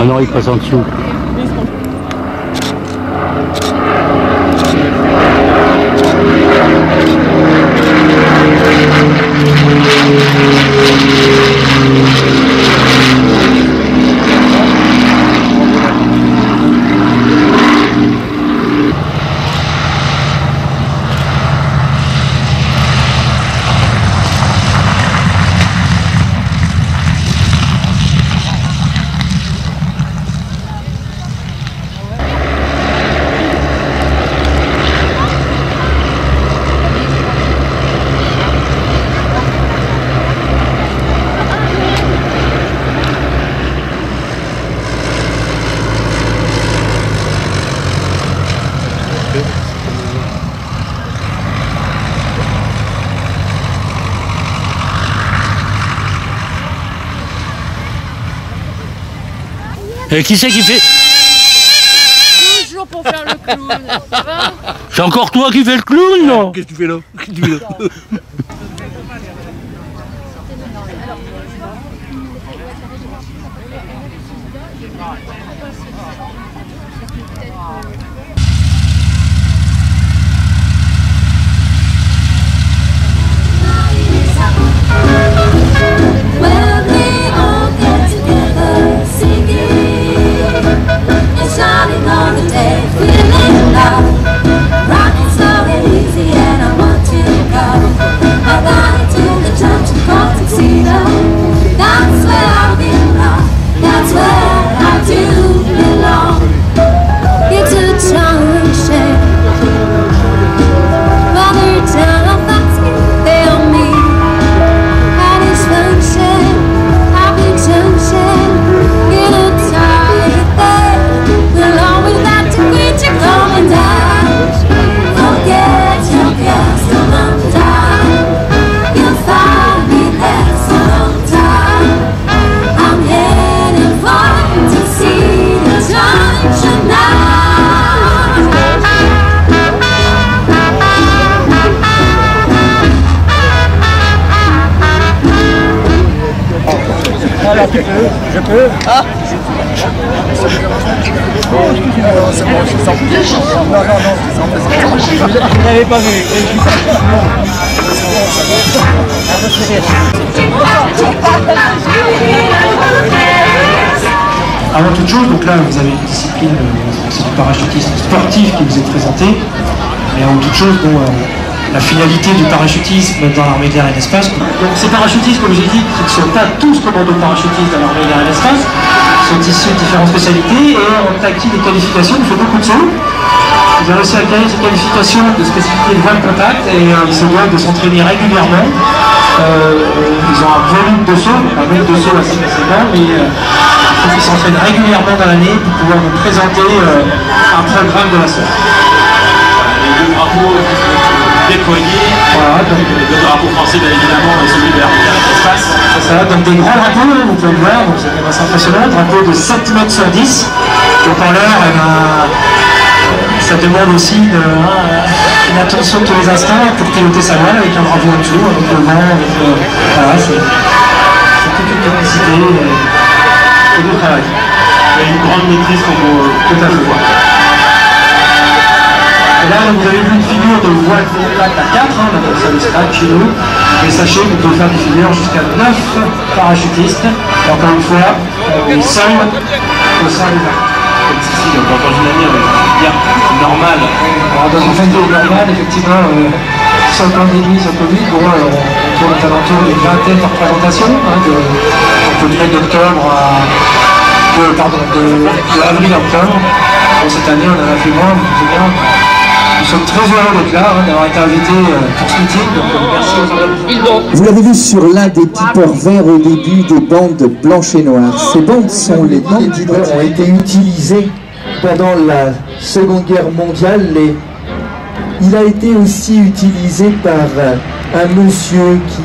non, il passe en dessous. Et qui c'est qui fait? Toujours pour faire le clown, ça va? C'est encore toi qui fais le clown, non? Qu'est-ce que tu fais là? Qu'est-ce que tu fais là? Alors tu peux, je peux. Ah c'est bon, je sens plus. Non, vous n'avez pas vu. Avant toute chose, donc là vous avez une discipline, c'est du parachutisme sportif qui vous est présenté, mais avant toute chose, bon, la finalité du parachutisme dans l'armée de l'air et de l'espace. Donc ces parachutistes, comme j'ai dit, qui ne sont pas tous commando parachutistes dans l'armée de l'air et de l'espace, sont issus de différentes spécialités et ont acquis des qualifications, ils font beaucoup de sauts. Ils ont réussi à acquérir des qualifications de spécificité de vol contact et ils se doivent de s'entraîner régulièrement. Ils ont un volume de sauts, un volume de sauts assez conséquent, mais ils s'entraînent régulièrement dans l'année pour pouvoir nous présenter un programme de la sorte. Les deux drapeaux déployés, voilà, donc, le drapeau français bien évidemment et celui de l'armée de l'air et de l'espace. C'est ça, donc des grands drapeaux, vous pouvez le voir, donc c'est assez impressionnant, drapeau de 7 mètres sur 10. Donc en l'air, ça demande aussi une attention tous les instants pour piloter sa voile avec un drapeau en dessous, avec le vent, avec le... Voilà, c'est toute une technicité et du travail. Il y a une grande maîtrise qu'on peut tout à fait voir. Et là, vous avez vu une figure de voile contact à 4, on appelle ça le stade chez nous. Et sachez que vous pouvez faire des figures jusqu'à 9 parachutistes. Et encore une fois, seuls au sein des armes. Si, donc dans une année bien normale. Alors, dans une année normale, effectivement, sans pandémie, sans Covid, bon, on tourne aux alentours d'une vingtaine de représentations, entre le mois d'octobre à... de avril-octobre. Bon, cette année, on en a fait moins, c'est bien. Nous sommes très heureux d'être là, d'avoir été invités pour ce meeting, donc merci aux organisateurs. Vous l'avez vu sur l'un des tippers verts au début des bandes blanches et noires. Ces bandes sont les bandes qui ont été utilisées pendant la Seconde Guerre mondiale. Il a été aussi utilisé par un monsieur qui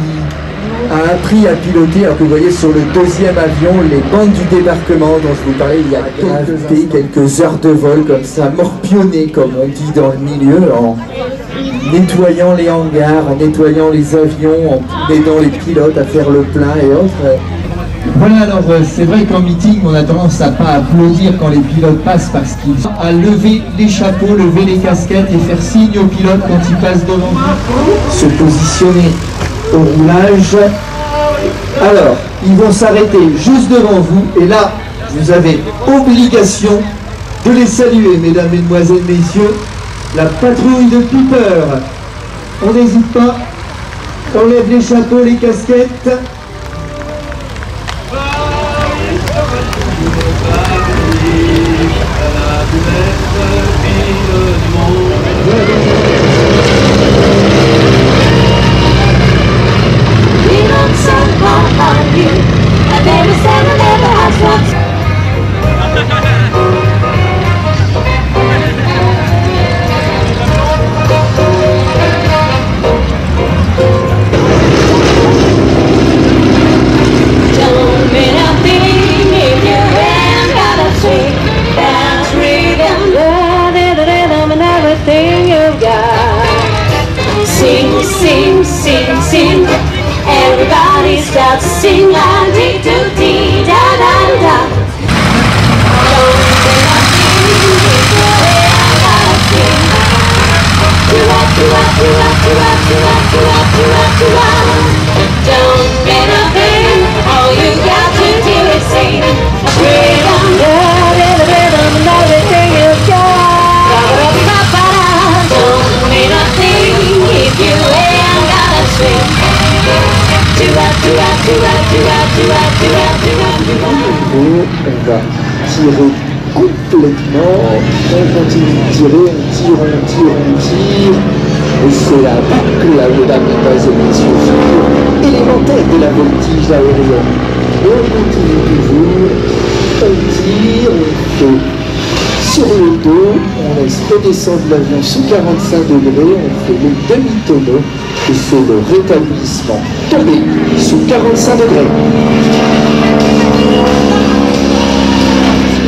a appris à piloter, alors que vous voyez sur le deuxième avion, les bandes du débarquement dont je vous parlais il y a quelques heures de vol comme ça, morpionné comme on dit dans le milieu, en nettoyant les hangars, en nettoyant les avions, en aidant les pilotes à faire le plein et autres. Voilà, alors c'est vrai qu'en meeting, on a tendance à pas applaudir quand les pilotes passent parce qu'ils ont à lever les chapeaux, lever les casquettes et faire signe aux pilotes quand ils passent devant vous. Se positionner au roulage. Alors, ils vont s'arrêter juste devant vous et là, vous avez obligation de les saluer, mesdames, mesdemoiselles, messieurs. La patrouille de Piper. On n'hésite pas. On lève les chapeaux, les casquettes. Sing, everybody starts to sing like dee-doo-dee, da-da-da-da. Don't let us sing, gotta sing. Don't let us sing, all you got to do is sing. Rhythm, rhythm, and everything you've got. Don't let us sing if you ain't gotta swing. On va tirer complètement, on continue de tirer, on tire, et c'est la boucle, là, mesdames, mesdemoiselles, messieurs, figure élémentaire de la voltige aérienne. Et on continue toujours, on tire, on fait sur le dos, on laisse redescendre l'avion sous 45 degrés, on fait le demi-tonneau, et c'est le rétablissement. Tombé sous 45 degrés.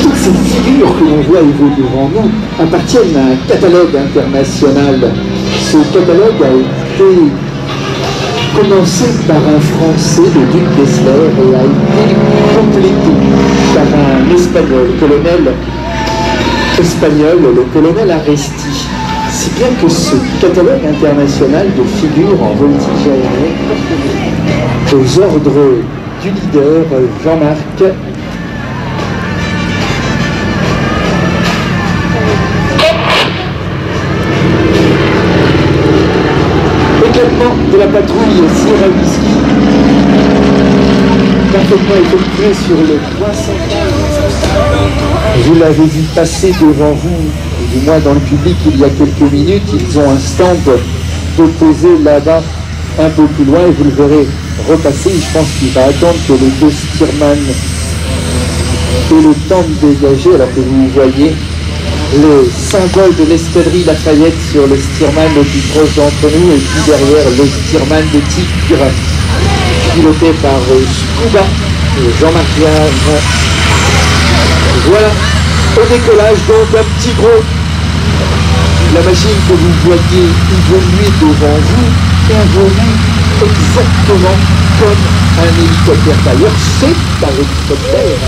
Toutes ces figures que l'on voit évoluer devant nous appartiennent à un catalogue international. Ce catalogue a été commencé par un Français, le duc d'Essler, et a été complété par un Espagnol, le colonel Aresti. Si bien que ce catalogue international de figures en voltige aérienne, aux ordres du leader Jean-Marc, éclatement de la patrouille Sierra Whisky, parfaitement effectué sur le point central. Vous l'avez vu passer devant vous, du moins dans le public, il y a quelques minutes. Ils ont un stand déposé là-bas, un peu plus loin, et vous le verrez repasser. Je pense qu'il va attendre que les deux Stearman aient le temps de dégager, alors que vous voyez le symbole de l'escadrille Lafayette sur le Stearman le plus proche d'entre nous, et puis derrière le Stearman de Tigre, piloté par Scuba, Jean-Marc Viard. Voilà, au décollage donc un petit gros. La machine que vous voyez évoluer devant vous évolue exactement comme un hélicoptère. D'ailleurs, c'est un hélicoptère.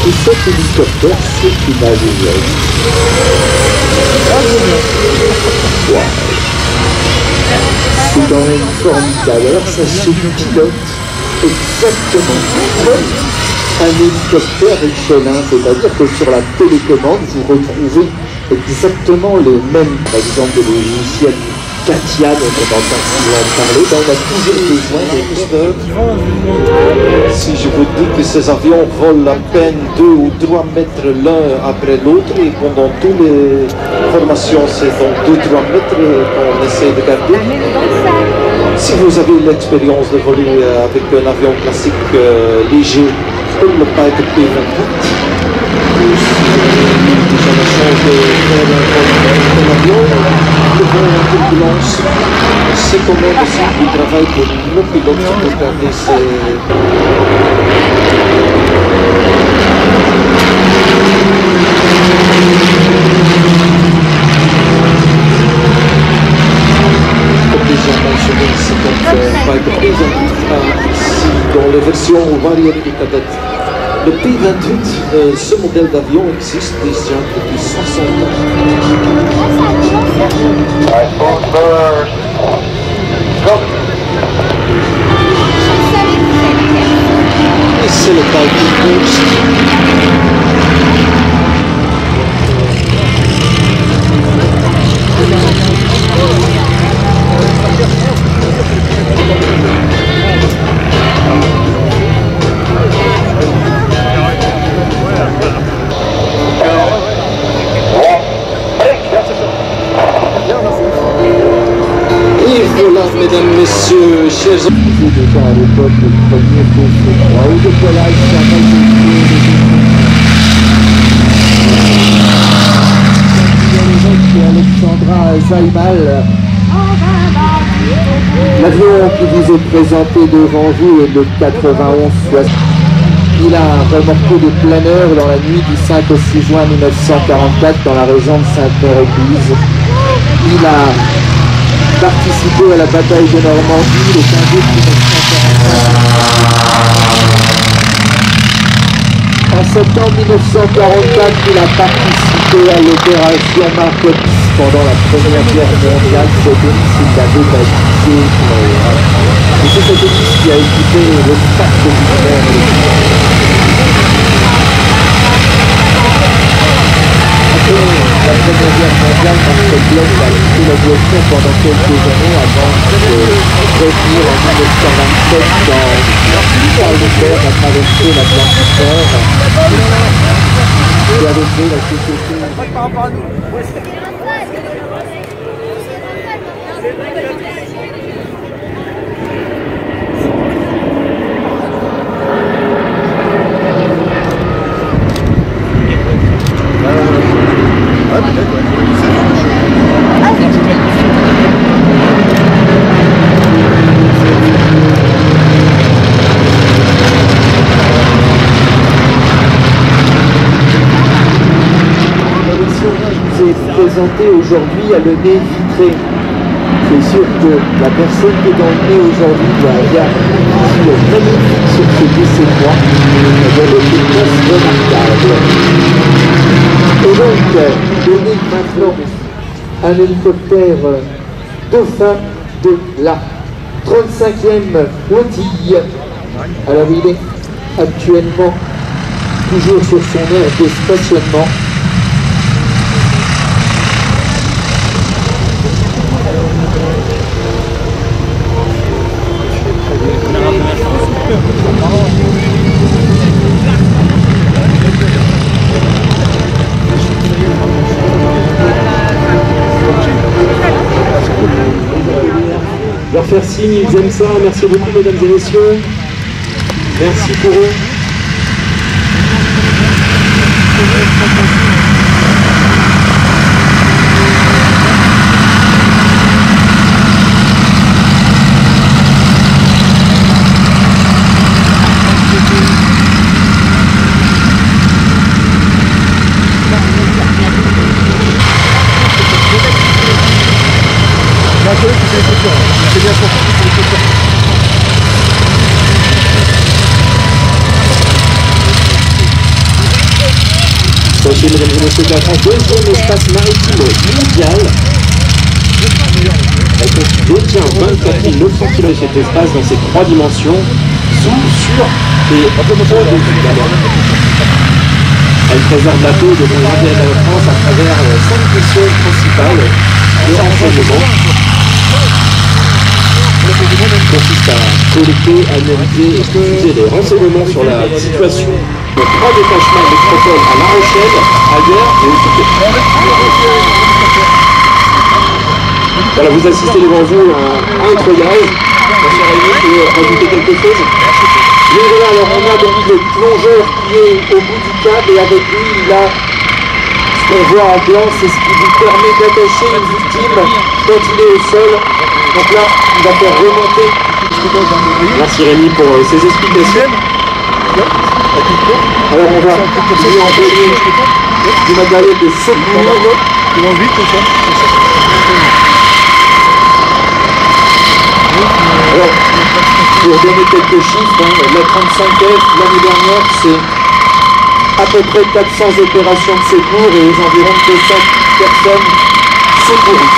Et cet hélicoptère, c'est une avionnette. Wow. C'est quand même formidable. Alors ça se pilote exactement comme un hélicoptère Michelin, c'est-à-dire que sur la télécommande, vous retrouvez exactement les mêmes, par exemple, les logiciels Katia, dont on entend souvent parler. On a toujours besoin de boosters. Si je vous dis que ces avions volent à peine 2 ou 3 mètres l'un après l'autre, et pendant toutes les formations, c'est donc 2-3 mètres qu'on essaie de garder. Si vous avez l'expérience de voler avec un avion classique léger, comme le Piper P-28, ou si vous avez déjà la chance de faire un avion, le vol en turbulence, c'est quand même aussi du travail pour nos pilotes qui peuvent garder Comme déjà mentionné, c'est donc Piper P-28A ici dans les versions Warrior et Cadet Le P-28, ce modèle d'avion existe déjà depuis 60 ans. Et c'est le Falcon Ghost. Mesdames, messieurs, chers amis. Déjà à l'époque, le premier cours au décollage, Alexandra Zaimal. L'avion qui vous est présenté devant vous est de 91-60. Il a remorqué des planeurs dans la nuit du 5 au 6 juin 1944 dans la région de Sainte-Mère-Église. Il a participé à la bataille de Normandie le 15 août 1945. En septembre 1944, il a participé à l'opération Marcos pendant la Première Guerre mondiale. Cet hélice est baptisé. Et c'est cet hélice qui a équipé le parc militaire. La Première Guerre mondiale, Marcel Bloch a quitté l'aviation pendant quelques années avant de revenir en 1927 dans Charles Leclerc à traverser l'Atlantique Nord et avec eux la société. Présenté aujourd'hui à le nez vitré. C'est sûr que la personne qui est dans le nez aujourd'hui doit avoir une vue magnifique sur ce décès-moi avec une place remarquable. Et donc, donner maintenant un hélicoptère Dauphin de la 35e flottille. Alors il est actuellement toujours sur son aire de stationnement. Leur faire signe, ils aiment ça. Merci beaucoup, mesdames et messieurs. Merci pour eux. Sachez, mesdames et messieurs, que la France deuxième espace maritime mondial. Elle détient 24 900 km de cet espace dans ses 3 dimensions, sous, sur et au-dessus de la mer. Elle préserve la paix de l'intérêt de la France à travers 5 missions principales de renseignement. Consiste à collecter, analyser et diffuser des renseignements sur la situation de 3 détachements métropoles à La Rochelle, ailleurs et au Touquet. Voilà, vous assistez devant vous à un treillage. Ma chère Amy, tu veux rajouter quelque chose? Oui, voilà, alors on a donc le plongeur qui est au bout du câble et avec lui il a ce qu'on voit en blanc, c'est ce qui vous permet d'attacher une victime quand il est au sol. Donc là, il va faire remonter. Merci Rémi pour ces explications. Alors on va lui envoyer du matériel de 7 minutes. Alors, pour donner quelques chiffres, la 35F l'année dernière, c'est à peu près 400 opérations de secours et aux environs 200 personnes secourues.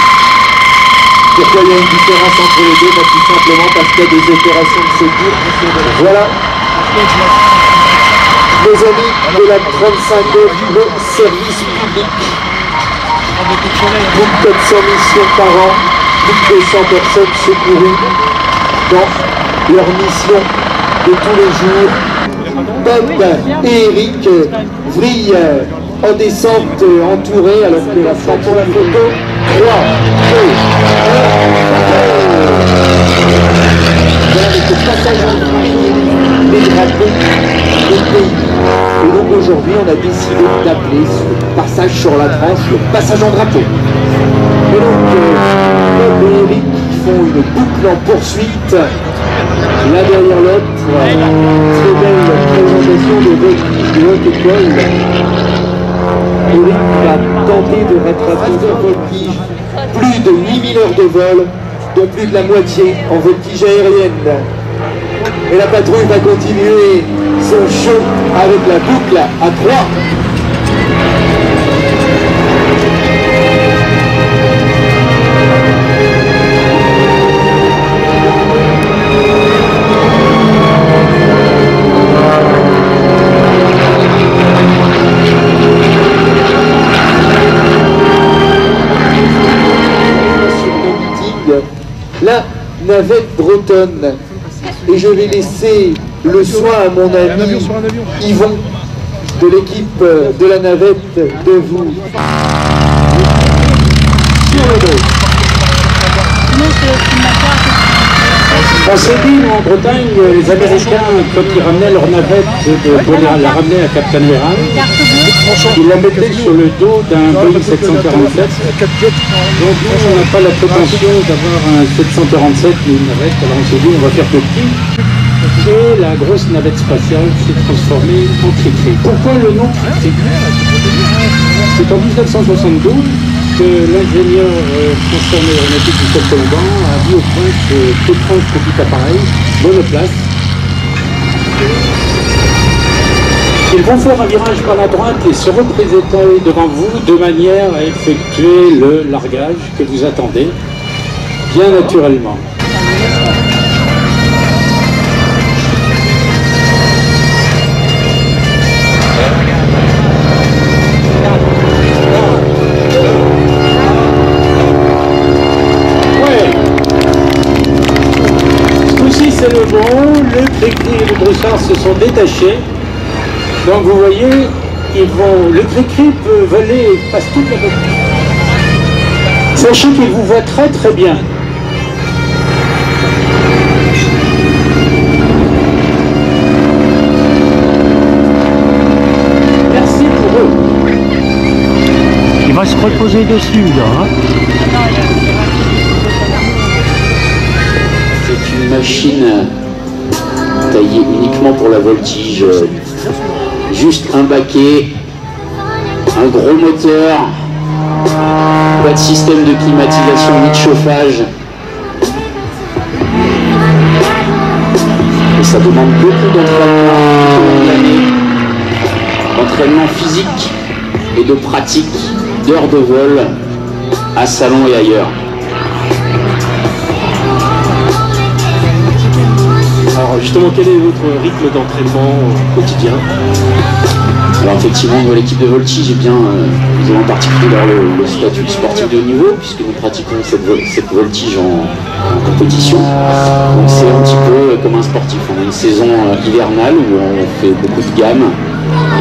Pourquoi il y a une différence entre les deux? Tout simplement parce qu'il y a des opérations de secours. Voilà, nos amis de la 35e, le service public. Plus de 400 missions par an, plus de 200 personnes secourues dans leur mission de tous les jours. Bob et Eric vrillent en descente entourés alors que la frappe pour la photo. 3, 2, 1. Avec le passage en tranquille, les drapeaux du pays. Et donc aujourd'hui, on a décidé d'appeler ce passage sur la tranche le passage en drapeau. Et donc, Bob et Eric font une boucle en poursuite, l'un derrière l'autre. Très belle présentation de haute école. Eric va tenter de rattraper un voltige. Plus de 8000 heures de vol, dont plus de la moitié en voltige aérienne. Et la patrouille va continuer son show avec la boucle à 3. La navette bretonne. Et je vais laisser le soin à mon ami Yvon de l'équipe de la navette de vous sur le dos. On s'est dit, nous, en Bretagne, les Américains, quand ils ramenaient leur navette pour la ramener à Cap Canaveral, ils la mettaient sur le dos d'un Boeing 747. Donc nous, on n'a pas la prétention d'avoir un 747 ou une navette, alors on s'est dit, on va faire petit. Et la grosse navette spatiale s'est transformée en Cricri. Pourquoi le nom Cricri? C'est en 1972 que l'ingénieur transformé aéronautique du Colomban a mis au point ce étrange petit appareil, monoplace. Ils vont faire un virage par la droite et se représenter devant vous de manière à effectuer le largage que vous attendez, bien naturellement. C'est le bon, le Cricri et le Broussard se sont détachés. Donc vous voyez, le Cricri peut voler et passe toute la boucle. Sachez qu'il vous voit très très bien. Merci pour eux. Il va se reposer dessus, là. Hein. C'est une machine taillée uniquement pour la voltige, juste un baquet, un gros moteur, pas de système de climatisation ni de chauffage. Et ça demande beaucoup d'entraînement tout au long de l'année, d'entraînement physique et de pratique, d'heures de vol à Salon et ailleurs. Alors justement, quel est votre rythme d'entraînement quotidien? Alors effectivement, nous, l'équipe de voltige, eh bien, nous avons en particulier le statut de sportif de haut niveau, puisque nous pratiquons cette voltige en compétition. Donc c'est un petit peu comme un sportif. On a une saison hivernale où on fait beaucoup de gammes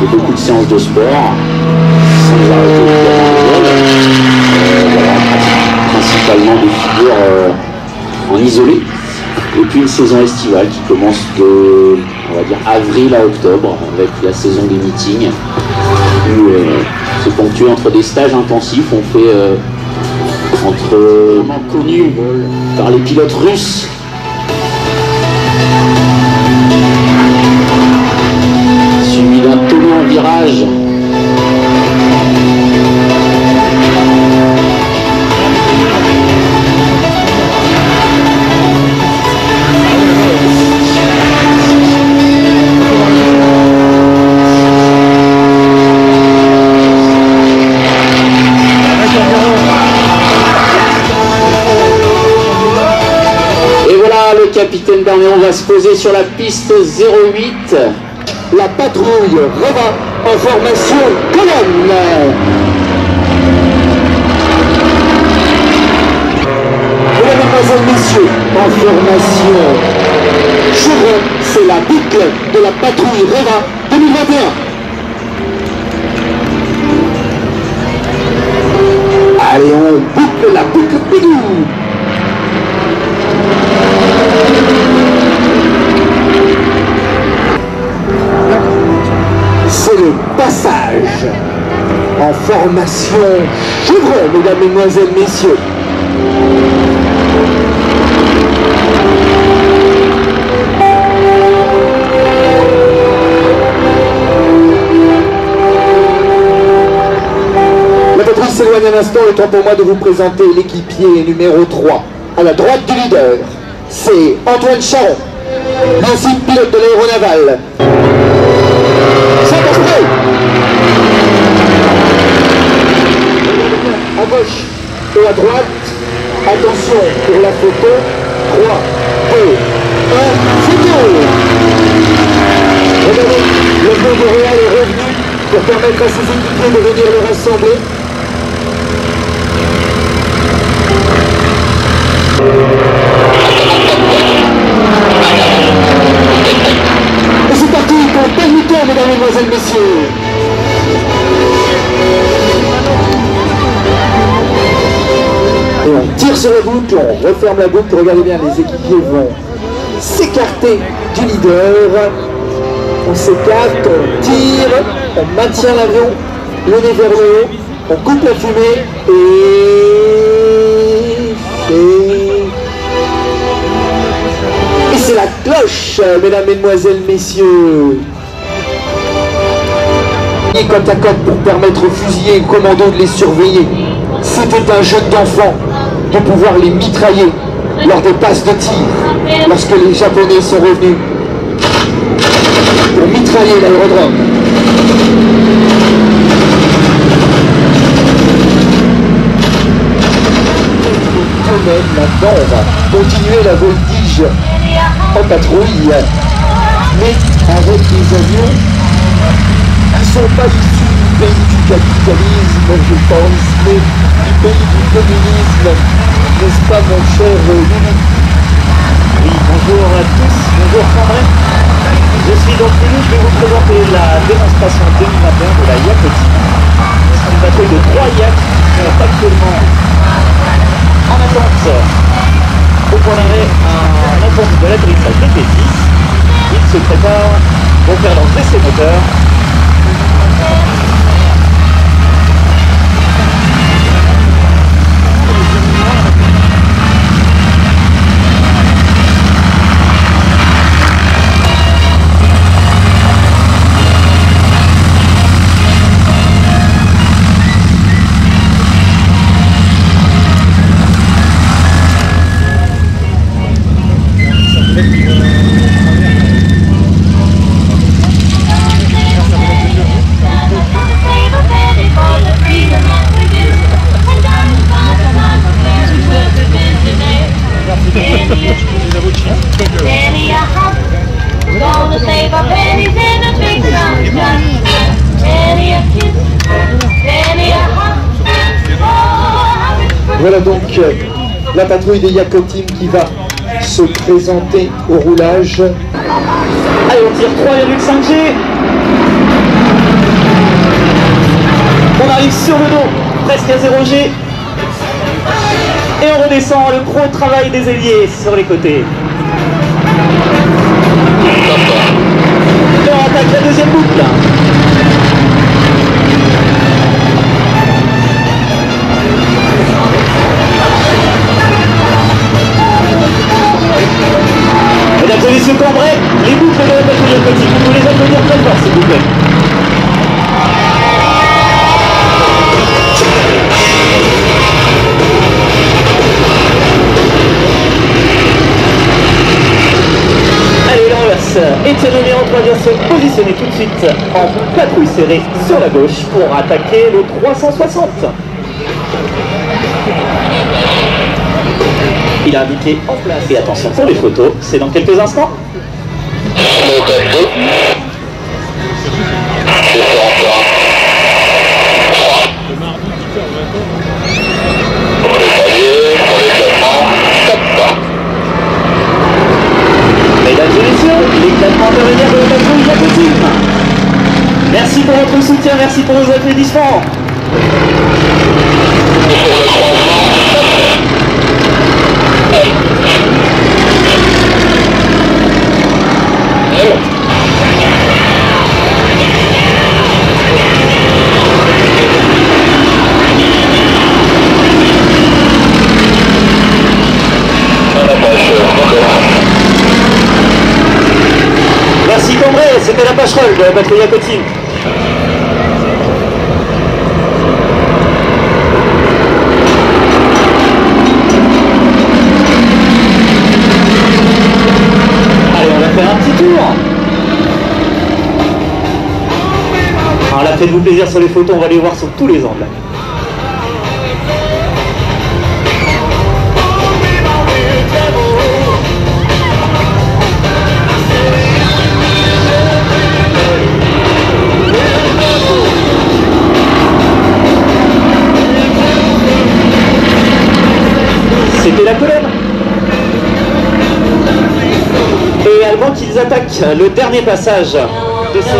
et beaucoup de séances de sport, sans arrêter évidemment le vol. Voilà, on pratique principalement des figures en isolé. Et puis une saison estivale qui commence de, on va dire, avril à octobre, avec la saison des meetings, où se ponctue entre des stages intensifs. On fait entre connus par les pilotes russes, suivi d'un tonneau en virage, capitaine Berméon va se poser sur la piste 08. La patrouille Reva en formation colonne. Mesdemoiselles, messieurs, en formation chevron, c'est la boucle de la patrouille Reva 2021. Allez, on boucle la boucle Pigou. C'est le passage en formation chevron, mesdames, mesdemoiselles, messieurs. La patrouille s'éloigne un instant, le temps pour moi de vous présenter l'équipier numéro 3. À la droite du leader, c'est Antoine Charon, l'ancien pilote de l'aéronaval. À gauche et à droite, attention pour la photo, 3, 2, 1, photo. Regardez, le feu boréal est revenu pour permettre à ses équipiers de venir le rassembler. Et c'est parti pour le dernier tour, mesdames, mesdemoiselles, messieurs. Et on tire sur la boucle, on referme la boucle. Regardez bien, les équipiers vont s'écarter du leader. On s'écarte, on tire, on maintient l'avion, le nez vers le haut, on coupe la fumée et c'est la cloche, mesdames, mesdemoiselles, messieurs. Et côte à côte pour permettre aux fusiliers et aux commandos de les surveiller. C'était un jeu d'enfant de pouvoir les mitrailler lors des passes de tir, lorsque les Japonais sont revenus pour mitrailler l'aérodrome. Maintenant, on va continuer la voltige en patrouille, mais avec des avions qui ne sont pas issus du pays du capitalisme, je pense, mais du pays du communisme. N'est-ce pas, mon cher Loulou? Oui, bonjour à tous, bonjour Sandré. Je suis donc Loulou, je vais vous présenter la démonstration 2021 de la Yakoti. C'est une patrouille de 3 yachts qui sont actuellement en attente au point d'arrêt, en attente de l'atterrissage de T6. Ils se préparent pour faire leurs essais moteurs. Voilà donc la patrouille des Yakotim qui va se présenter au roulage. Allez, on tire 3,5 G. On arrive sur le dos, presque à 0 G. Et on redescend le gros travail des ailiers sur les côtés. Et on attaque la deuxième boucle. Mesdames et messieurs Cambrai, les boucles de la patrouille Yakoti, vous pouvez les applaudir très fort s'il vous plaît. Allez, l'enverse. Étienne numéro 3 vient se positionner tout de suite en patrouille serrée sur la gauche pour attaquer le 360. Il a indiqué en place. Et attention pour les photos, c'est dans quelques instants. Mesdames et messieurs, l'éclatement intermédiaire de la patrouille Yakotine. Merci pour votre soutien, merci pour vos applaudissements. Merci Cambrai, c'était la Pacherole de la patrouille Yakotine. Allez, on va faire un petit tour. Alors là, faites-vous plaisir sur les photos, on va les voir sur tous les angles. C'était la colonne. Et avant qu'ils attaquent le dernier passage de cette...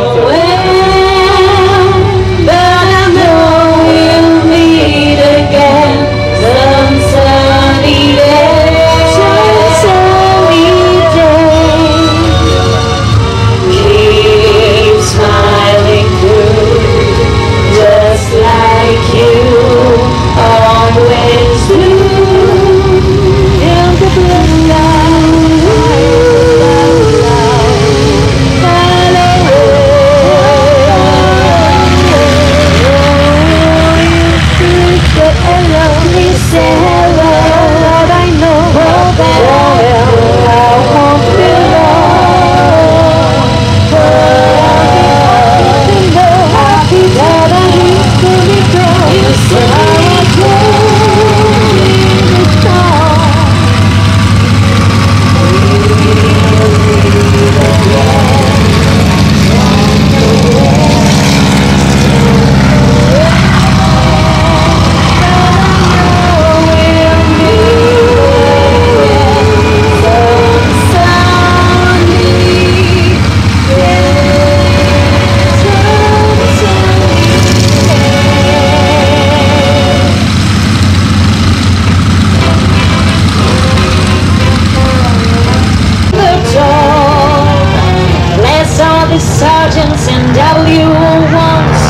Sergeants and W1s,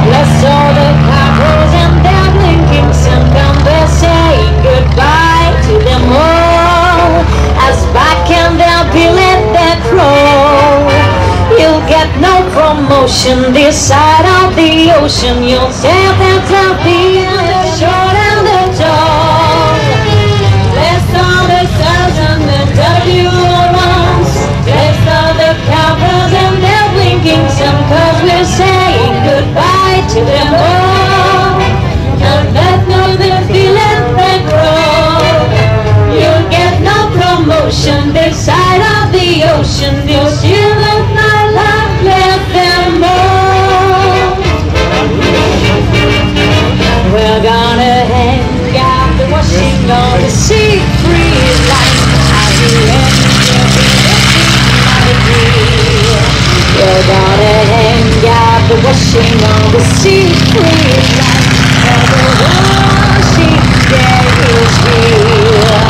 bless all the corporals and their blinking symptoms, say goodbye to them all, as back and they'll be let that roll. You'll get no promotion this side of the ocean, you'll say that I'll be in the short and the tall. Bless all the sergeants and W1s, bless all the corporals and their blinking sun, cause we're saying goodbye to them all. And let no them feel it that grow. You'll get no promotion this side of the ocean, you'll still look my life, let them all. We're gonna hang out the washing on the sea breeze like at the end of the we're gonna hang out the washing on the sea breeze like the washing day is here.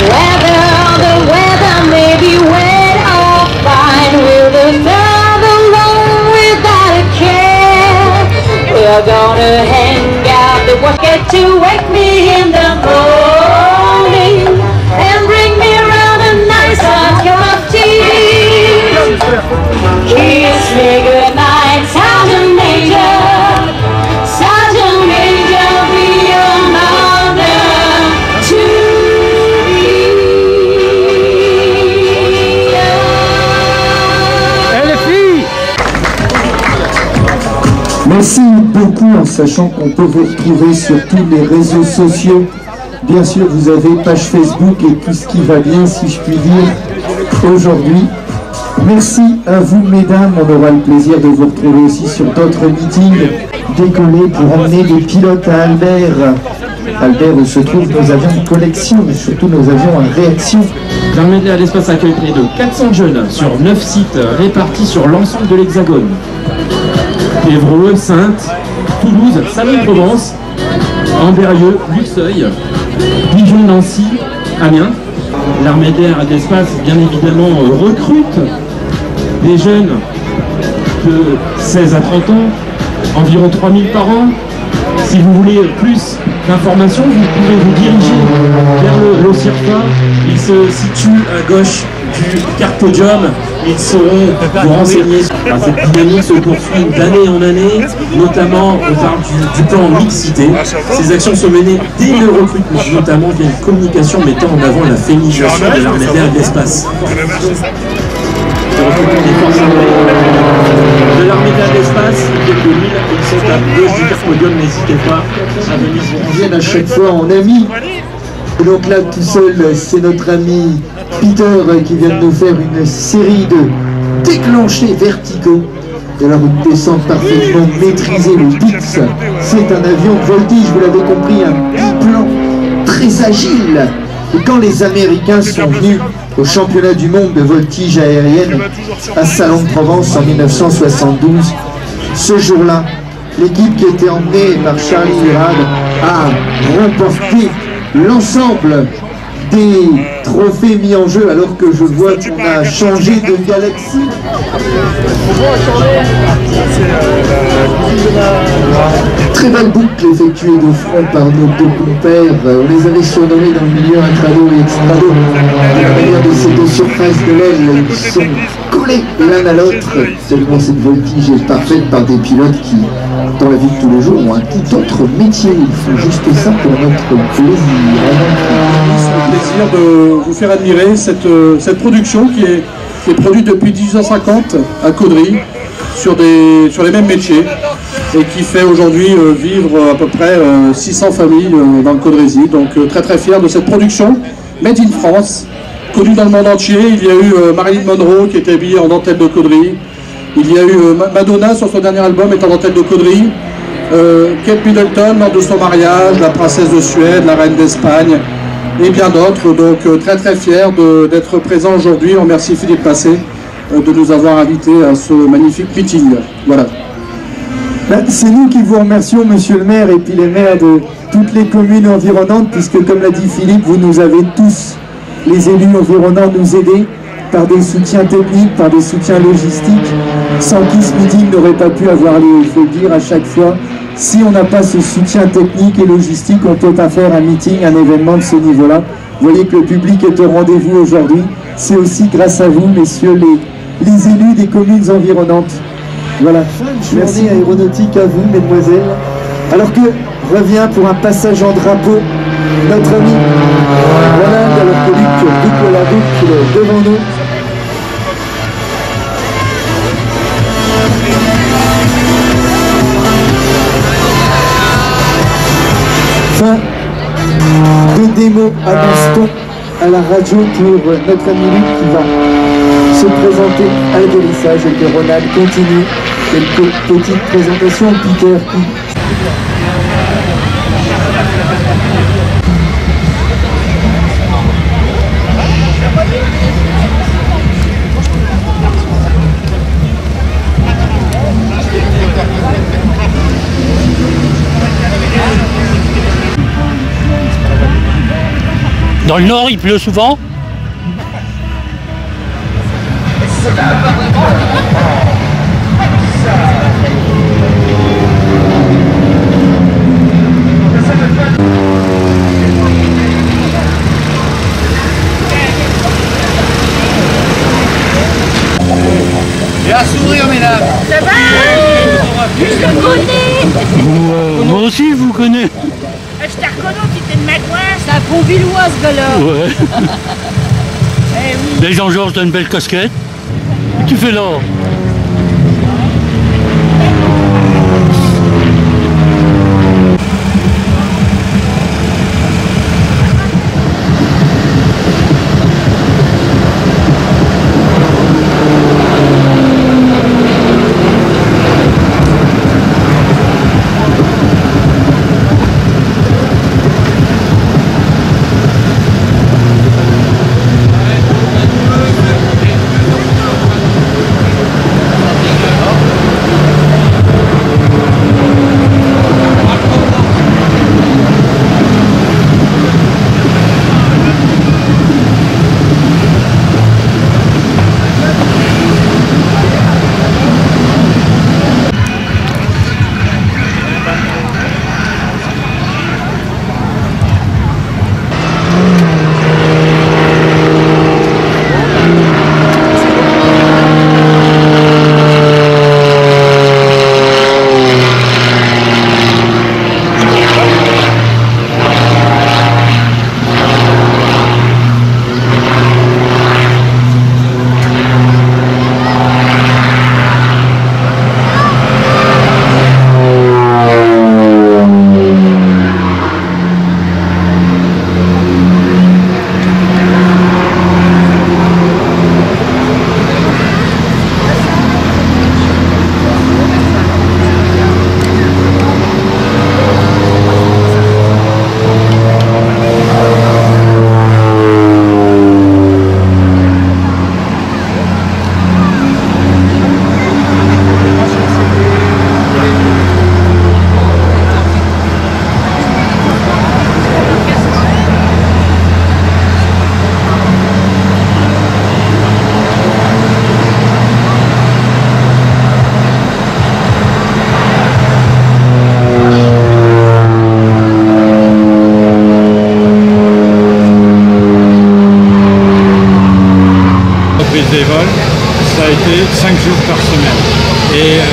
Whether the weather may be wet or fine, we'll be further alone without a care. We're gonna hang out the get to wake me in the morning and bring me around a nice hot cup of tea. Kiss me goodnight, Sergeant Major. Sergeant Major, be an honor to me. Merci beaucoup, en sachant qu'on peut vous retrouver sur tous les réseaux sociaux Bien sûr, vous avez page Facebook et tout ce qui va bien, si je puis dire, aujourd'hui. Merci à vous, mesdames. On aura le plaisir de vous retrouver aussi sur d'autres meetings. Décoller pour emmener des pilotes à Albert. Albert, où se trouvent nos avions de collection, mais surtout nos avions en réaction. L'armée de l'air d'espace accueille près de 400 jeunes sur 9 sites répartis sur l'ensemble de l'Hexagone. Évreux, Saintes, Toulouse, Salon-de-Provence, Ambérieu, Luxeuil, Dijon, Nancy, Amiens. L'armée de l'air d'espace, bien évidemment, recrute des jeunes de 16 à 30 ans, environ 3000 par an. Si vous voulez plus d'informations, vous pouvez vous diriger vers le CIRFA. Il se situe à gauche du carpodium. Ils sauront vous renseigner. Cette dynamique se poursuit d'année en année, notamment on parle du plan mixité. Ces actions sont menées dès le recrutement, notamment via une communication mettant en avant la féminisation de l'armée d'air et de l'espace. Le recrutement des forces armées de l'armée d'air et de l'espace, quelques mille, ils sont à gauche du carpodium, n'hésitez pas à venir vous Viennent à chaque fois en ami. Et donc là, tout seul, c'est notre ami Peter qui vient de nous faire une série de déclenchés verticaux. Et alors une descente parfaitement maîtrisée, le Pix, c'est un avion de voltige, vous l'avez compris, un biplan très agile. Et quand les Américains sont venus au championnat du monde de voltige aérienne à Salon-de-Provence en 1972, ce jour-là, l'équipe qui était emmenée par Charlie Hirad a remporté l'ensemble des trophées mis en jeu, alors que je vois qu'on a changé de galaxie. Très belle boucle effectuée de front par nos deux compères. On les avait surnommés dans le milieu intrado et extrado. De la manière de ces deux surfaces de l'aile, ils sont collés l'un à l'autre. Tellement cette voltige est parfaite par des pilotes qui, dans la vie de tous les jours, ont un tout autre métier. Ils font juste ça pour notre plaisir. Le plaisir de vous faire admirer cette production qui est produite depuis 1850 à Caudry sur les mêmes métiers et qui fait aujourd'hui vivre à peu près 600 familles dans le Caudrésie. Donc très très fier de cette production Made in France, connue dans le monde entier. Il y a eu Marilyn Monroe qui était habillée en dentelle de Caudry. Il y a eu Madonna sur son dernier album est en dentelle de Caudry. Kate Middleton lors de son mariage, la princesse de Suède, la reine d'Espagne et bien d'autres. Donc très très fier d'être présent aujourd'hui. On remercie Philippe Passé de nous avoir invités à ce magnifique meeting. Voilà. C'est nous qui vous remercions, monsieur le maire, et puis les maires de toutes les communes environnantes, puisque comme l'a dit Philippe, vous nous avez tous, les élus environnants, nous aider par des soutiens techniques, par des soutiens logistiques, sans qui ce meeting n'aurait pas pu avoir lieu. Il faut le dire à chaque fois, si on n'a pas ce soutien technique et logistique, on ne peut pas faire un meeting, un événement de ce niveau-là. Vous voyez que le public est au rendez-vous aujourd'hui. C'est aussi grâce à vous, messieurs, les élus des communes environnantes. Voilà, journée aéronautique à vous, mesdemoiselles. Alors que revient pour un passage en drapeau notre ami Ronald, alors que Luc boucle la boucle devant nous. Fin de démo à l'instant à la radio pour notre ami Luc qui va se présenter à l'atterrissage et que Ronald continue quelques petites présentations. Peter qui... Dans le nord, il pleut souvent. Et un sourire, mesdames. Ça va? Je te connais. Moi aussi, je vous connais. Je t'ai reconnu, tu étais de Magouin. C'est un bon villois, ce gars-là. Ouais. Eh oui. Les Jean-Georges, t'as une belle casquette. Tu fais là.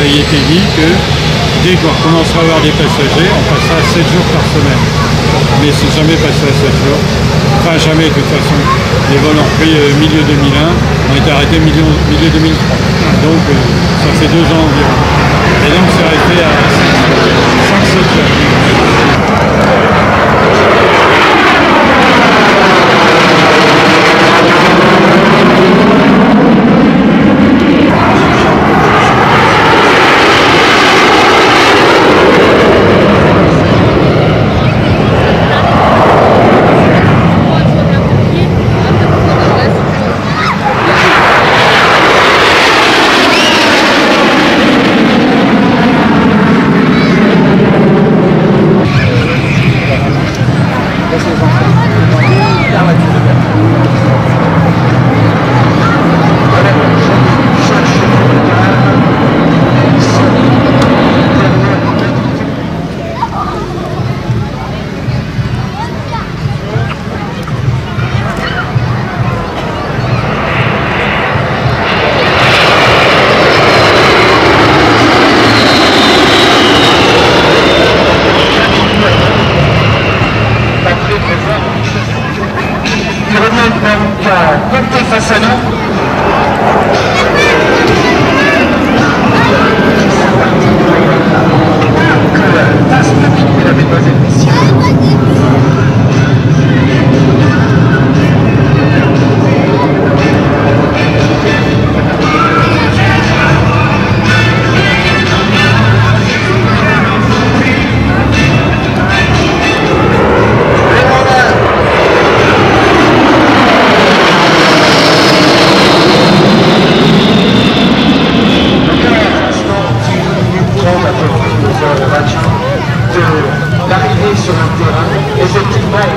il était dit que dès qu'on recommencera à avoir des passagers, on passera à 7 jours par semaine. Mais c'est jamais passé à 7 jours. Enfin jamais de toute façon. Les vols ont repris milieu 2001, ont été arrêtés milieu 2003. Donc ça fait 2 ans environ. Et donc c'est resté à 5-7 heures. Face à nous. Tasse de pique, mesdames et messieurs. D'arriver sur un terrain, effectivement,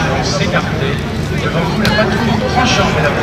vont s'écarter. Devant vous, la patrouille tranchant, mesdames et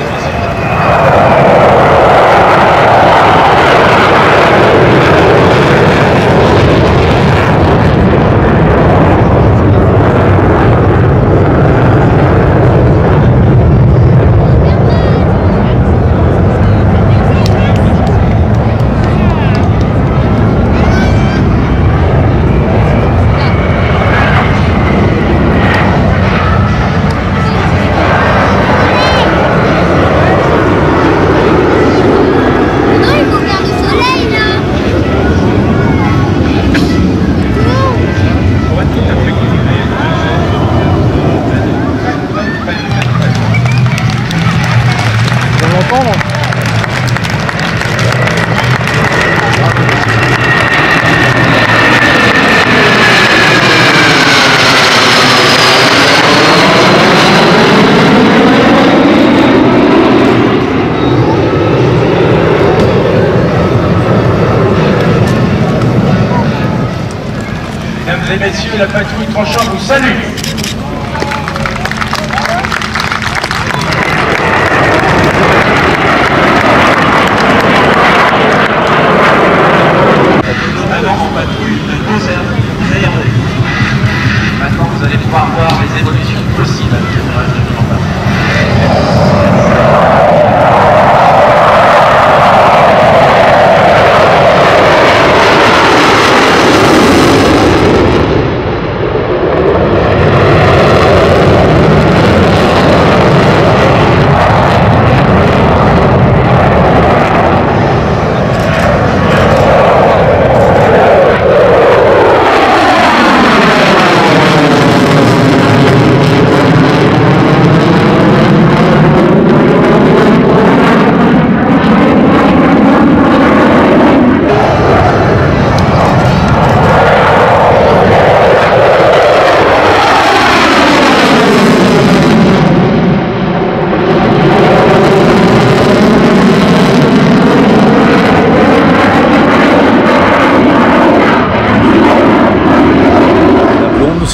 messieurs, la patrouille tranchant vous salue. Avant, patrouille de réserve. Maintenant, vous allez pouvoir voir les évolutions possibles avec le mirage de Tremblay.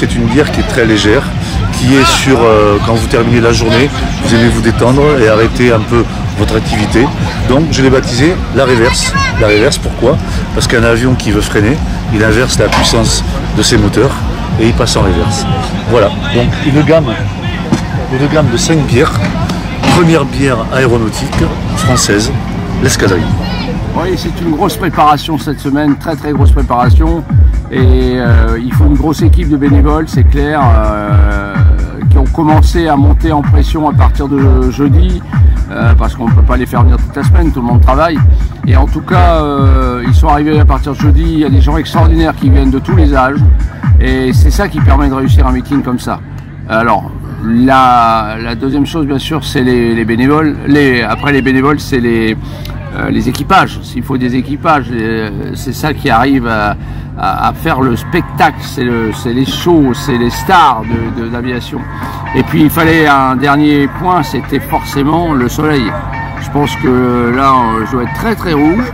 c'est une bière qui est très légère, qui est sur, quand vous terminez la journée, vous aimez vous détendre et arrêter un peu votre activité. Donc je l'ai baptisé la reverse. La reverse, pourquoi? Parce qu'un avion qui veut freiner, il inverse la puissance de ses moteurs et il passe en reverse. Voilà, donc une gamme de 5 bières. Première bière aéronautique française, l'escadrille. Oui, c'est une grosse préparation cette semaine, très très grosse préparation. Et il faut une grosse équipe de bénévoles, c'est clair, qui ont commencé à monter en pression à partir de jeudi, parce qu'on ne peut pas les faire venir toute la semaine, tout le monde travaille. Et en tout cas, ils sont arrivés à partir de jeudi, il y a des gens extraordinaires qui viennent de tous les âges. Et c'est ça qui permet de réussir un meeting comme ça. Alors, la deuxième chose, bien sûr, c'est les bénévoles. Après les bénévoles, c'est les équipages. S'il faut des équipages, c'est ça qui arrive à faire le spectacle. C'est les shows, c'est les stars de l'aviation. Et puis, il fallait un dernier point, c'était forcément le soleil. Je pense que là, je dois être très très rouge.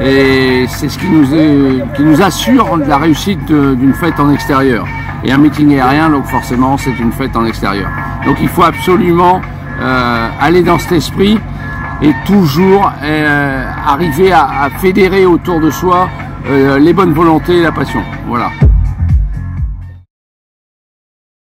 Et c'est ce qui nous assure la réussite d'une fête en extérieur. Et un meeting aérien, donc forcément, c'est une fête en extérieur. Donc il faut absolument aller dans cet esprit et toujours arriver à fédérer autour de soi les bonnes volontés et la passion. Voilà.